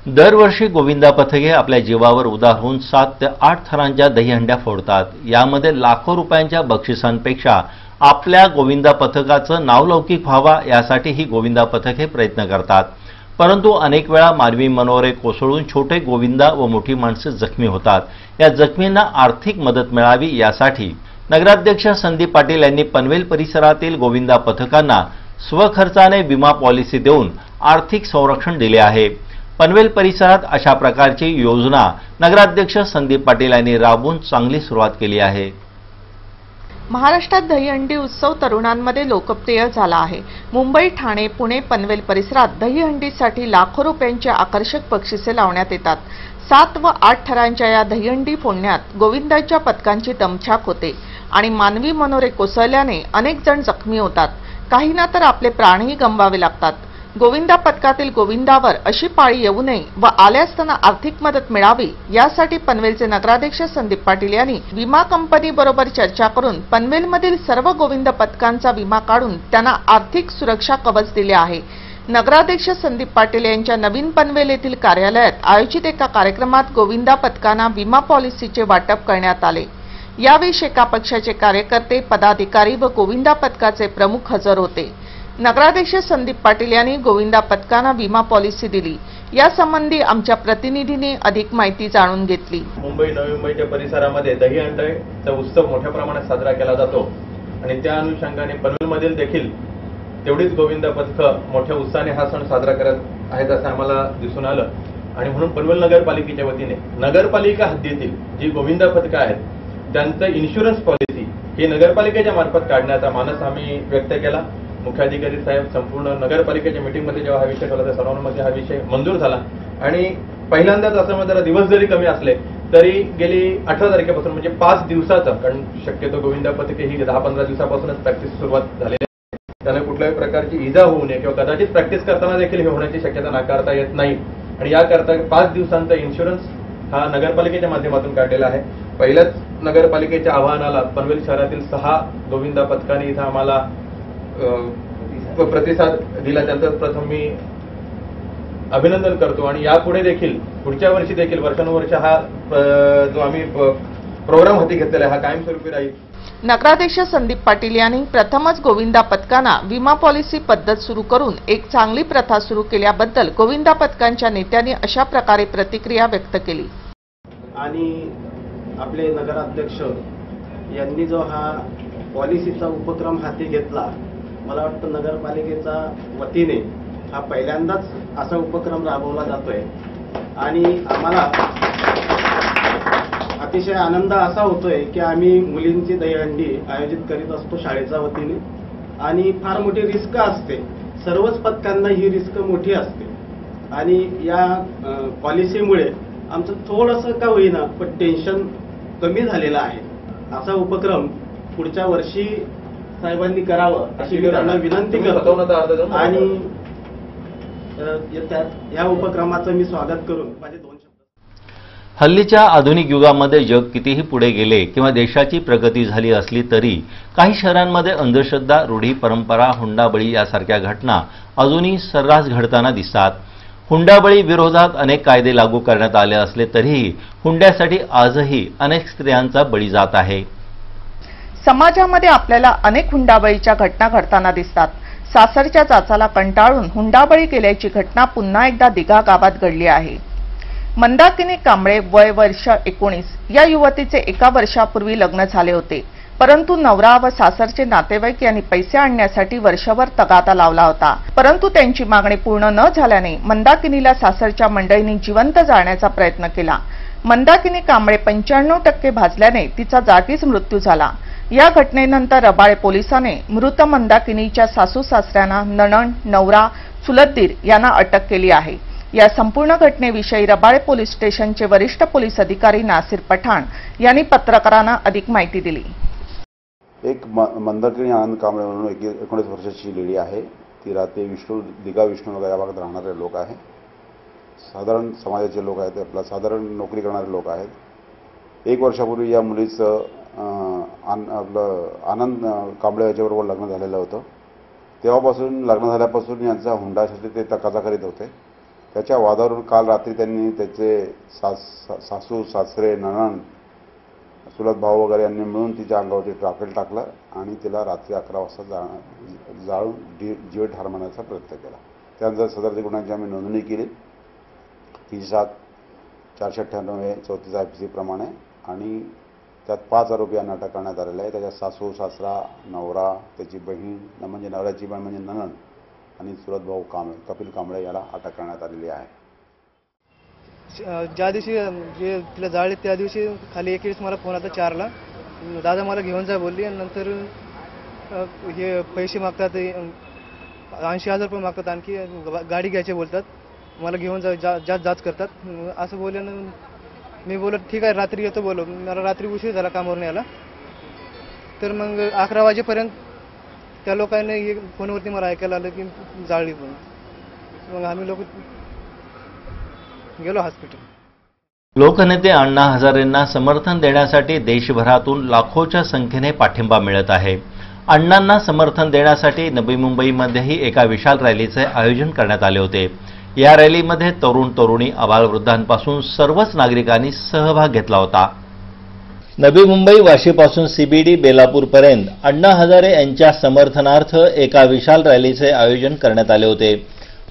दरवर्षी गोविंदा पथके आपल्या जीवावर उदार होऊन 7 ते 8 थरांच्या दहीहंड्या फोडतात। यामध्ये लाखो रुपयांच्या बक्षिसांपेक्षा आपल्या गोविंदा पथकाचं नावलौकिक व्हावा यासाठी ही गोविंदा पथके प्रयत्न करतात। परंतु अनेक वेळा मानवी मनोरे कोसळून छोटे गोविंदा व मोठी माणसे जखमी होतात। या जखमींना आर्थिक मदत मिळावी यासाठी नगराध्यक्ष संदीप पाटील यांनी पनवेल परिसरातील गोविंदा पथकांना स्वखर्चाने विमा पॉलिसी देऊन आर्थिक संरक्षण दिले आहे। पनवेल परिसरात अशा प्रकारची योजना नगराध्यक्ष संदीप पाटील यांनी राबवून चांगली सुरुवात केली आहे। महाराष्ट्रात दहीहंडी उत्सव तरुणांमध्ये लोकप्रिय झाला आहे। मुंबई, ठाणे, पुणे, पनवेल परिसरात दहीहंडीसाठी लाखो रुपयांची आकर्षक बक्षिसे लावण्यात येतात। 7 व 8 थरांच्या या दहीहंडी फोडण्यात गोविंदाच्या पथकांची दमछाक होते आणि मानवी मनोरे कोसळल्याने अनेक जण जखमी होतात। काहींना तर आपले प्राणही गमवावे लागतात। गोविंदा पथकातील गोविंदावर अशी पाळी येऊ नये व आल्यास त्यांना आर्थिक मदत मिळावी यासाठी पनवेलचे नगराध्यक्ष संदीप पाटील यांनी विमा कंपनीबरोबर चर्चा करून पनवेलमधील सर्व गोविंदा पथकांचा विमा काढून त्यांना आर्थिक सुरक्षा कवच दिले आहे। नगराध्यक्ष संदीप पाटील यांच्या नवीन पनवेल येथील कार्यालयात आयोजित एका कार्यक्रमात गोविंदा पथकांना विमा पॉलिसीचे वाटप करण्यात आले। यावेळी शेका पक्षाचे कार्यकर्ते, पदाधिकारी व गोविंदा पथकाचे प्रमुख हजर होते। नगराध्यक्ष संदीप पाटील यांनी गोविंदा पथकांना विमा पॉलिसी दिली। यासंबंधी आमच्या प्रतिनिधीने अधिक माहिती जाणून घेतली। मुंबई, नवी मुंबईच्या परिसरामध्ये दहीहंडीचा उत्सव मोठ्या प्रमाणात साजरा केला जातो आणि त्या अनुषंगाने पनवेलमधील देखील तेवढीच गोविंदा पथकं मोठ्या उत्साहाने हा सण साजरा करत आहेत असं आम्हाला दिसून आलं आणि म्हणून पनवेल नगरपालिकेच्या वतीने नगरपालिका हद्दीतील जी गोविंदा पथकं आहेत त्यांचं इन्शुरन्स पॉलिसी ही नगरपालिकेच्या मार्फत काढण्याचा मानस आम्ही व्यक्त केला। मुख्याधिकारी साहेब संपूर्ण नगरपालिकेच्या मीटिंगमध्ये जेव्हा हा विषय ठेवला त्या सर्वांमध्ये हा विषय मंजूर झाला आणि पहिल्यांदाच असं म्हणजे जरा दिवस जरी कमी असले तरी गेली 18 तारखेपासून म्हणजे 5 दिवसाचं, कारण शक्यतो गोविंदा पथके ही 10-15 दिवसापासूनच प्रॅक्टिस सुरुवात झालेली आहे, त्याला कुठल्याही प्रकारची इजा होऊ नये किंवा कदाचित प्रॅक्टिस करताना देखील हे होण्याची शक्यता नाकारता येत नाही आणि याकरता 5 दिवसांचा इन्शुरन्स हा नगरपालिकेच्या माध्यमातून काढलेला आहे। पहिल्याच नगरपालिकेच्या आवाहनाला पनवेल शहरातील 6 गोविंदा पथकांनी इथं आम्हाला प्रतिसाद दिला, त्यांचं प्रथम मी अभिनंदन करतो आणि यापुढे देखील पुढच्या वर्षी देखील वर्षानुवर्ष हा जो आम्ही प्रोग्राम हाती घेतलेला आहे हा कायमस्वरूपी राहील। नगराध्यक्ष संदीप पाटील यांनी प्रथमच गोविंदा पथकांना विमा पॉलिसी पद्धत सुरू करून एक चांगली प्रथा सुरू केल्याबद्दल गोविंदा पथकांच्या नेत्यांनी अशा प्रकारे प्रतिक्रिया व्यक्त केली। आणि आपले नगराध्यक्ष यांनी जो हा पॉलिसीचा उपक्रम हाती घेतला, मला वाटतं नगरपालिकेचा वतीने हा पहिल्यांदाच असा उपक्रम राबवला जातोय आणि आम्हाला अतिशय आनंद असा होतोय की आम्ही मुलींची दहीहंडी आयोजित करीत असतो शाळेच्या वतीने आणि फार मोठी रिस्क असते, सर्वच पथकांना ही रिस्क मोठी असते आणि या पॉलिसीमुळे आमचं थोडंसं का होईना पण टेन्शन कमी झालेलं आहे। असा उपक्रम पुढच्या वर्षी साहेबांनी करावं अशी मी त्यांना विनंती करतो आणि या उपक्रमाचं मी स्वागत करून माझे 2 शब्द। हल्लीच्या आधुनिक युगामध्ये जग कितीही पुढे गेले किंवा देशाची प्रगती झाली असली तरी काही शहरांमध्ये अंधश्रद्धा, रूढी, परंपरा, हुंडाबळी यासारख्या घटना अजूनही सर्रास घडताना दिसतात। हुंडाबळी विरोधात अनेक कायदे लागू करण्यात आले असले तरीही हुंड्यासाठी आजही अनेक स्त्रियांचा बळी जात आहे। समाजामध्ये आपल्याला अनेक हुंडाबळीच्या घटना घडताना दिसतात। सासरच्या चाचाला कंटाळून हुंडाबळी केल्याची घटना पुन्हा एकदा दिघा गावात घडली आहे। मंदाकिनी कांबळे, वय वर्ष 19, या युवतीचे 1 वर्षापूर्वी लग्न झाले होते, परंतु नवरा व सासरचे नातेवाईक यांनी पैसे आणण्यासाठी वर्षभर तगादा लावला होता, परंतु त्यांची मागणी पूर्ण न झाल्याने मंदाकिनीला सासरच्या मंडळींनी जिवंत जाळण्याचा प्रयत्न केला। मंदाकिनी कांबळे 95% भाजल्याने तिचा जागीच मृत्यू झाला। या घटनेनंतर रबाळे पोलिसांनी मृत मंदाकिनीच्या सासू-सासऱ्यांना, नणंद, नवरा, चुलत दीर यांना अटक केली आहे। या संपूर्ण घटनेविषयी रबाळे पोलीस स्टेशनचे वरिष्ठ पोलीस अधिकारी नासिर पठाण यांनी पत्रकारांना अधिक माहिती दिली। एक मंदाकिनी आनंद कांबळे म्हणून 19 वर्षाची लेडी आहे, ती राहते दिघा विष्णुनगर या भागात राहणारे लोक आहे, साधारण समाजाचे लोक आहेत, आपला साधारण नोकरी करणारे लोक आहेत। 1 वर्षापूर्वी या मुलीचं आपलं आनंद कांबळे याच्याबरोबर लग्न झालेलं होतं। तेव्हापासून लग्न झाल्यापासून यांचा हुंडासाठी ते तकाजा करीत होते त्याच्या वादावरून काल रात्री त्यांनी त्याचे सासू सासरे नणंद चुलत भाऊ वगैरे यांनी मिळून तिच्या अंगावरती ट्राफेल टाकलं आणि तिला रात्री 11 वाजता जाळून जीव ठार मारण्याचा प्रयत्न केला. त्यानंतर सदर गुन्ह्याची आम्ही नोंदणी केली 3/7/498 IPC प्रमाणे आणि त्यात 5 आरोपी यांना अटक करण्यात आलेले आहे. त्याच्यात सासू सासरा नवरा त्याची बहीण म्हणजे नवऱ्याची बहीण म्हणजे नणंद आणि चुलत भाऊ कपिल कांबळे याला अटक करण्यात आलेली आहे. ज्या दिवशी जे तिला जाळले त्या दिवशी खाली 1 वेळेस मला फोन आता 4ला दादा मला घेऊन जा बोलली आणि नंतर हे पैसे मागतात 80,000 रुपये मागतात आणखी गाडी घ्यायचे बोलतात मला घेऊन जाच करतात असं बोलल्यानं मी बोलत ठीक आहे रात्री येतो बोलो. मला रात्री उशीर झाला कामावरून यायला तर मग 11 वाजेपर्यंत त्या लोकांनी फोनवरती मला ऐकायला आलं की जाळली पण मग आम्ही लोक गेलो हॉस्पिटल. लोकनेते अण्णा हजारेंना समर्थन देण्यासाठी देशभरातून लाखोच्या संख्येने पाठिंबा मिळत आहे. अण्णांना समर्थन देण्यासाठी नवी मुंबईमध्येही एका विशाल रॅलीचे आयोजन करण्यात आले होते. या रॅलीमध्ये तरुण तरुणी आबालवृद्धांपासून सर्वच नागरिकांनी सहभाग घेतला होता. नवी मुंबई वाशीपासून CBD बेलापूरपर्यंत अण्णा हजारे यांच्या समर्थनार्थ एका विशाल रॅलीचे आयोजन करण्यात आले होते.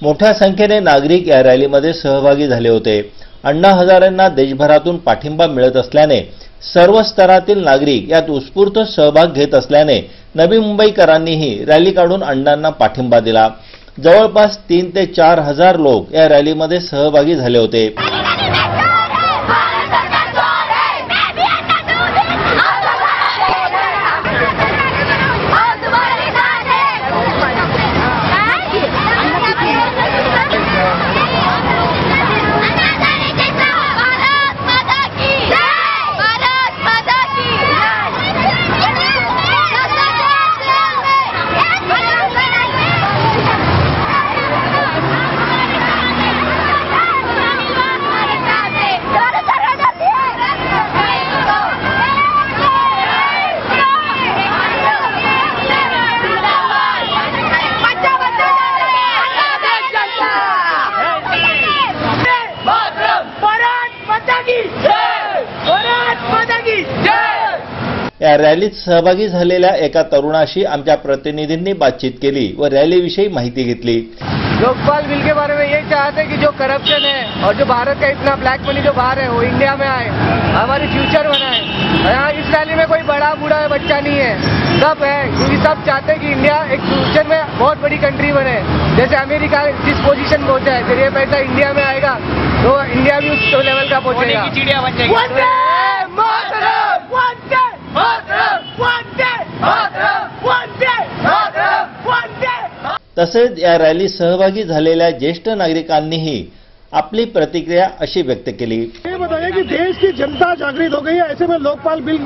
मोठ्या संख्येने नागरिक या रॅलीमध्ये सहभागी झाले होते. अण्णा हजारेंना देशभरातून पाठिंबा मिळत असल्याने सर्व स्तरातील नागरिक यात उत्स्फूर्त सहभाग घेत असल्याने नवी मुंबईकरांनीही रॅली काढून अण्णांना पाठिंबा दिला. जवळपास 3 ते 4 हजार लोक या रॅलीमध्ये सहभागी झाले होते. या रॅलीत सहभागी झालेल्या एका तरुणाशी आमच्या प्रतिनिधींनी बातचीत केली व रॅलीविषयी माहिती घेतली. लोकपाल बिल के बारे में ये चाहते हैं कि जो करप्शन है और जो भारत का इतना ब्लैक मनी जो बाहर है वो इंडिया में आए, हमारी फ्यूचर बनाए. यहाँ इस रैली में कोई बड़ा बूढ़ा बच्चा नहीं है, सब है क्योंकि सब चाहते हैं कि इंडिया एक फ्यूचर में बहुत बड़ी कंट्री बने. जैसे अमेरिका जिस पोजीशन पहुंचा है फिर ये पैसा इंडिया में आएगा तो इंडिया भी उस लेवल का पहुंचेगा. चिड़िया बन जाएगी. तसेच या रॅलीत सहभागी झालेल्या ज्येष्ठ नागरिकांनीही अपनी प्रतिक्रिया अशी व्यक्त केली. ये बताइए कि देश की जनता जागृत हो गई है, ऐसे में लोकपाल बिल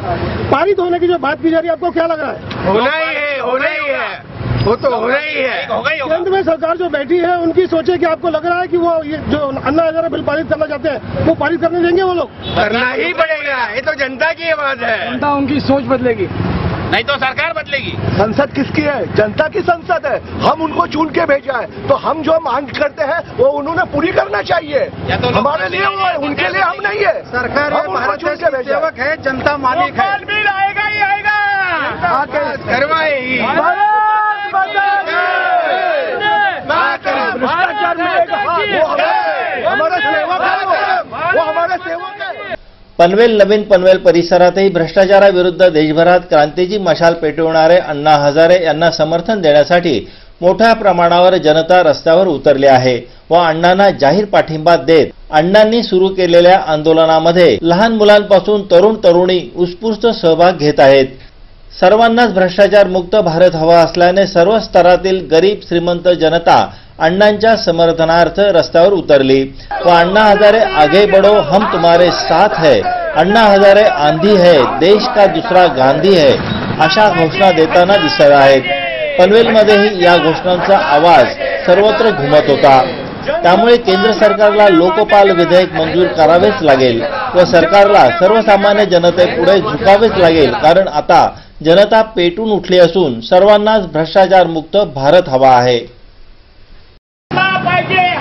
पारित होने की जो बात की जा रही है, आपको क्या लग रहा है? होना ही है, होना ही है, वो तो होना ही है. केंद्र में सरकार जो बैठी है उनकी सोचे कि आपको लग रहा है कि वो ये जो अन्ना हजारे बिल पारित करना चाहते हैं वो पारित करने देंगे? वो लोग करना ही पड़ेगा, ये तो जनता की बात है. जनता उनकी सोच बदलेगी नहीं तो सरकार बदलेगी. संसद किसकी है? जनता की संसद है. हम उनको चुन के भेजा है तो हम जो मांग करते हैं वो उन्होंने पूरी करना चाहिए. तो हमारे लिए वो है, उनके लिए हम नहीं है. सरकार भारत के सेवक है, जनता मालिक है. बिल आएगा ही आएगा, करवाएगी. भ्रष्टाचार में हमारा सेवक है, वो हमारा सेवक है. पनवेल नवीन पनवेल परिसरातही भ्रष्टाचाराविरुद्ध देशभरात क्रांतीची मशाल पेटवणारे अण्णा हजारे यांना समर्थन देण्यासाठी मोठ्या प्रमाणावर जनता रस्त्यावर उतरली आहे व अण्णांना जाहीर पाठिंबा देत अण्णांनी सुरू केलेल्या आंदोलनामध्ये लहान मुलांपासून तरुण तरुणी उत्स्फूर्त सहभाग घेत आहेत. सर्वांनाच भ्रष्टाचार मुक्त भारत हवा असल्याने सर्व स्तरातील गरीब श्रीमंत जनता अण्णांच्या समर्थनार्थ रस्त्यावर उतरली व अण्णा हजारे आगे बढ़ो हम तुम्हारे साथ है, अण्णा हजारे आंधी है, देश का दूसरा गांधी है अशा घोषणा देताना दिसत आहेत. पनवेलमध्येही या घोषणांचा आवाज सर्वत्र घुमत होता. त्यामुळे केंद्र सरकारला लोकपाल विधेयक मंजूर करावेच लागेल व सरकारला सर्वसामान्य जनतेपुढे झुकावेच लागेल, कारण आता जनता पेटून उठली असून सर्वांनाच भ्रष्टाचार मुक्त भारत हवा आहे.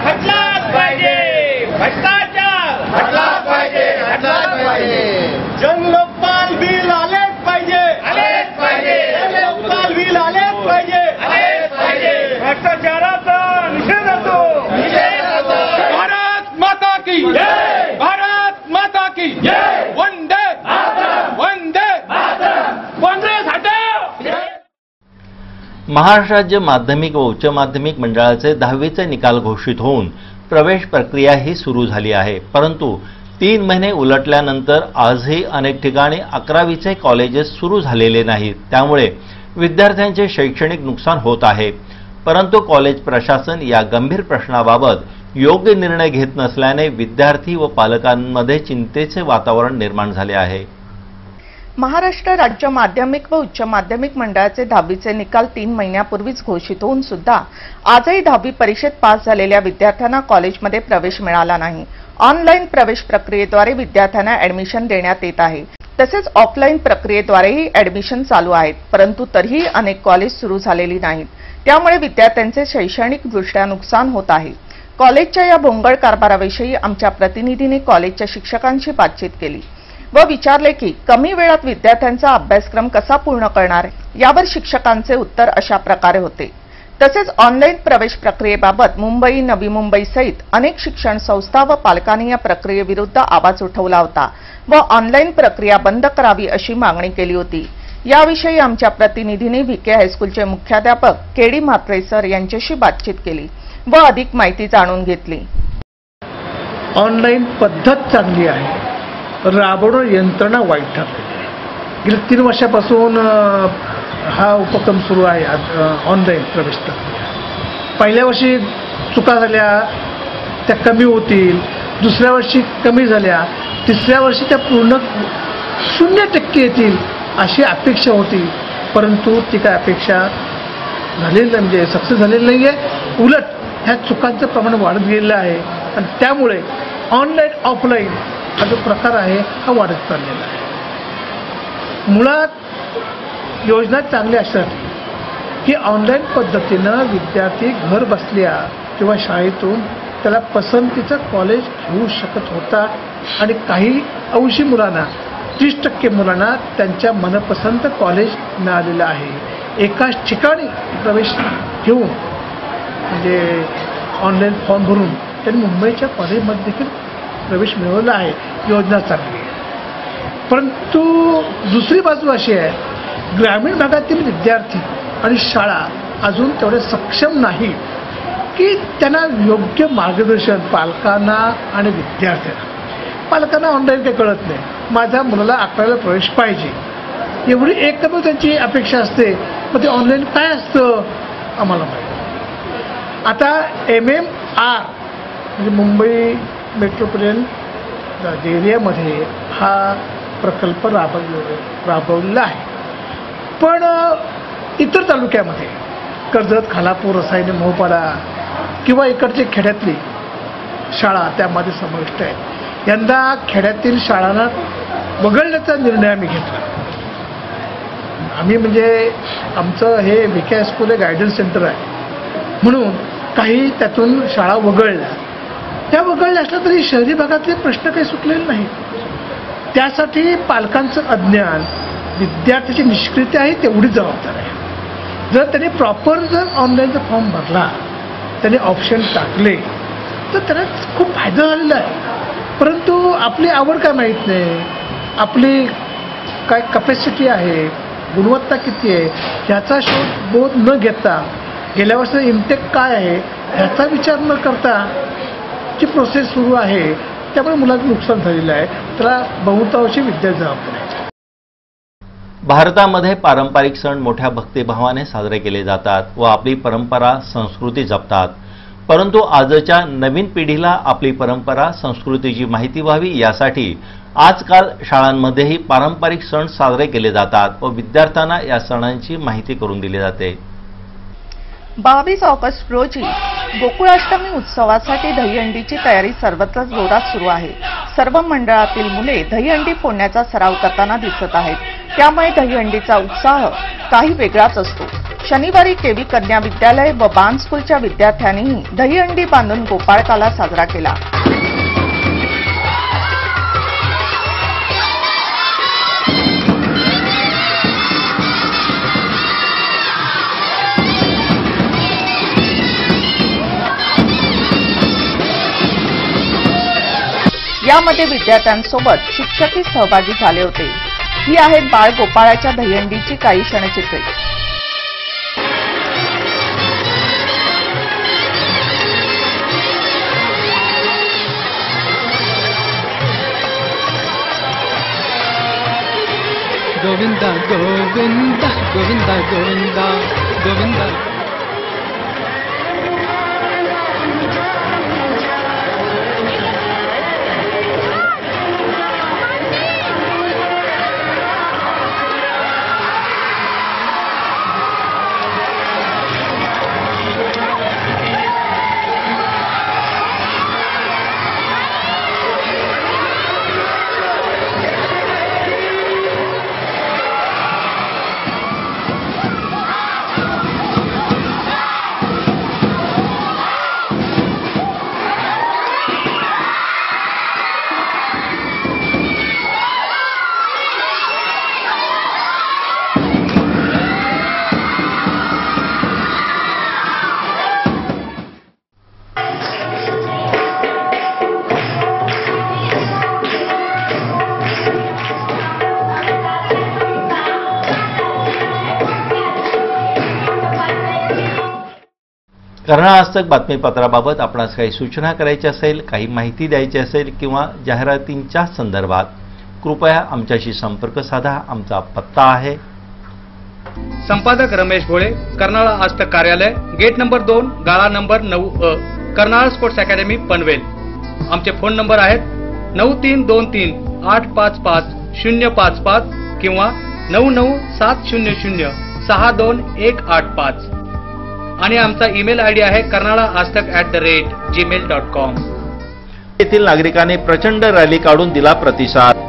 हटलाच पाहिजे. महाराष्ट्र राज्य माध्यमिक व उच्च माध्यमिक मंडळाचे 10वीचे निकाल घोषित होऊन प्रवेश प्रक्रियाही सुरू झाली आहे, परंतु 3 महिने उलटल्यानंतर आजही अनेक ठिकाणी 11वीचे कॉलेजेस सुरू झालेले नाहीत। त्यामुळे विद्यार्थ्यांचे शैक्षणिक नुकसान होत आहे, परंतु कॉलेज प्रशासन या गंभीर प्रश्नाबाबत योग्य निर्णय घेत नसल्याने विद्यार्थी व पालकांमध्ये चिंतेचे वातावरण निर्माण झाले आहे। महाराष्ट्र राज्य माध्यमिक व उच्च माध्यमिक मंडळाचे 10वीचे निकाल 3 महिन्यापूर्वीच घोषित होऊन सुद्धा आजही 10वी परीक्षेत पास झालेल्या विद्यार्थ्यांना कॉलेजमध्ये प्रवेश मिळाला नाही। ऑनलाईन प्रवेश प्रक्रियेद्वारे विद्यार्थ्यांना ऍडमिशन देण्यात येत आहे, तसेच ऑफलाईन प्रक्रियेद्वारेही ऍडमिशन चालू आहेत, परंतु तरीही अनेक कॉलेज सुरू झालेली नाहीत। त्यामुळे विद्यार्थ्यांचे शैक्षणिकदृष्ट्या नुकसान होत आहे। कॉलेजच्या या भोंगळ कारभाराविषयी आमच्या प्रतिनिधीने कॉलेजच्या शिक्षकांशी बातचीत केली व विचारले की कमी वेळात विद्यार्थ्यांचा अभ्यासक्रम कसा पूर्ण करणार, यावर शिक्षकांचे उत्तर अशा प्रकारे होते। तसेच ऑनलाईन प्रवेश प्रक्रियेबाबत मुंबई, नवी मुंबई सहित अनेक शिक्षण संस्था व पालकांनी या प्रक्रियेविरुद्ध आवाज उठवला होता व ऑनलाईन प्रक्रिया बंद करावी अशी मागणी केली होती। याविषयी आमच्या प्रतिनिधीने VK हायस्कूलचे मुख्याध्यापक KD म्हात्रे सर यांच्याशी बातचीत केली व अधिक माहिती जाणून घेतली। ऑनलाईन पद्धत चांगली आहे, राबवणं यंत्रणा वाईट ठरली। गेल्या 3 वर्षापासून हा उपक्रम सुरू आहे ऑनलाईन प्रवेश प्रक्रिया। पहिल्या वर्षी चुका झाल्या त्या कमी होतील, दुसऱ्या वर्षी कमी झाल्या, तिसऱ्या वर्षी त्या पूर्ण 0% येतील अशी अपेक्षा होती, परंतु ती काय अपेक्षा झालेली म्हणजे सक्सेस झालेली नाही आहे। उलट ह्या चुकांचं प्रमाण वाढत गेलेलं आहे आणि त्यामुळे ऑनलाईन ऑफलाईन हा जो प्रकार आहे हा वाढत चाललेला आहे। मुळात योजना चांगली असतात की ऑनलाईन पद्धतीनं विद्यार्थी घर बसल्या किंवा शाळेतून त्याला पसंतीचं कॉलेज घेऊ शकत होता आणि काही अंशी मुलांना 30% मुलांना त्यांच्या मनपसंत कॉलेज मिळालेलं आहे। एकाच ठिकाणी प्रवेश घेऊन म्हणजे ऑनलाईन फॉर्म भरून त्यांनी मुंबईच्या कॉलेजमध्ये देखील प्रवेश मिळवला आहे। योजना चांगली आहे, परंतु दुसरी बाजू अशी आहे, ग्रामीण भागातील विद्यार्थी आणि शाळा अजून तेवढे सक्षम नाही की त्यांना योग्य मार्गदर्शन पालकांना आणि विद्यार्थ्यांना। पालकांना ऑनलाईन काही कळत नाही, माझ्या मुलाला 11वीला प्रवेश पाहिजे एवढी एकदम त्यांची अपेक्षा असते, मग ते ऑनलाईन काय असतं आम्हाला माहिती। आता MMR म्हणजे मुंबई मेट्रोपॉलिटन एरियामध्ये हा प्रकल्प राबवलेला आहे, पण इतर तालुक्यामध्ये कर्जत, खालापूर, रसायने, मोहपाडा किंवा इकडचे खेड्यातली शाळा त्यामध्ये समाविष्ट आहेत। यंदा खेड्यातील शाळांना वगळण्याचा निर्णय आम्ही घेतला। आम्ही म्हणजे आमचं हे VK हायस्कूल गायडन्स सेंटर आहे म्हणून काही त्यातून शाळा वगळल्या। त्या वगळल्या असल्या तरी शहरी भागातले प्रश्न काही सुटलेले नाहीत। त्यासाठी पालकांचं अज्ञान, विद्यार्थ्याची निष्क्रियता आहे तेवढी जबाबदार आहे। जर त्यांनी प्रॉपर ऑनलाईनचा फॉर्म भरला, त्यांनी ऑप्शन टाकले तर त्यांना खूप फायदा झालेला आहे, परंतु आपली आवड काय माहीत नाही, आपली काय कॅपॅसिटी आहे, गुणवत्ता किती आहे ह्याचा बोध न घेता, गेल्या वर्षी इंटेक काय आहे ह्याचा विचार न करता जी प्रोसेस सुरू आहे, त्यामुळे मुलाचं नुकसान झालेलं आहे। त्याला बहुतांशी विद्या जबाबदार आहे। भारतामध्ये पारंपरिक सण मोठ्या भक्तिभावाने साजरे केले जातात व आपली परंपरा संस्कृती जपतात, परंतु आजच्या नवीन पिढीला आपली परंपरा संस्कृतीची माहिती व्हावी यासाठी आजकाल शाळांमध्येही पारंपरिक सण साजरे केले जातात व विद्यार्थ्यांना या सणांची माहिती करून दिली जाते। 22 ऑगस्ट रोजी गोकुळाष्टमी उत्सवासाठी दहीहंडीची तयारी सर्वत्र जोरात सुरू आहे। सर्व मंडळातील मुले दहीहंडी फोडण्याचा सराव करताना दिसत आहेत, त्यामुळे दहीहंडीचा उत्साह काही वेगळाच असतो। शनिवारी KV कन्या विद्यालय व बाण स्कूलच्या विद्यार्थ्यांनीही दहीहंडी बांधून गोपाळकाला साजरा केला। यामध्ये विद्यार्थ्यांसोबत शिक्षकही सहभागी झाले होते। ही आहेत बाळ गोपाळाच्या दहीहंडीची काही क्षणचित्रे। गोविंद गोविंद गोविंद गोविंद गोविंद। कर्नाळ आजतक बातमीपत्राबाबत आपणास काही सूचना करायची असेल, काही माहिती द्यायची असेल किंवा जाहिरातींच्या संदर्भात कृपया आमच्याशी संपर्क साधा। आमचा पत्ता आहे संपादक रमेश भोळे, कर्नाळ आजतक कार्यालय, गेट नंबर 2, गाळा number 9A, Karnal sports academy Panvel. आमचे फोन नंबर आहेत 9323 855 055 किंवा 99700 62185 आणि आमचा ईमेल आयडी आहे karnalaaztak@gmail.com। येथील नागरिकांनी प्रचंड रॅली काढून दिला प्रतिसाद।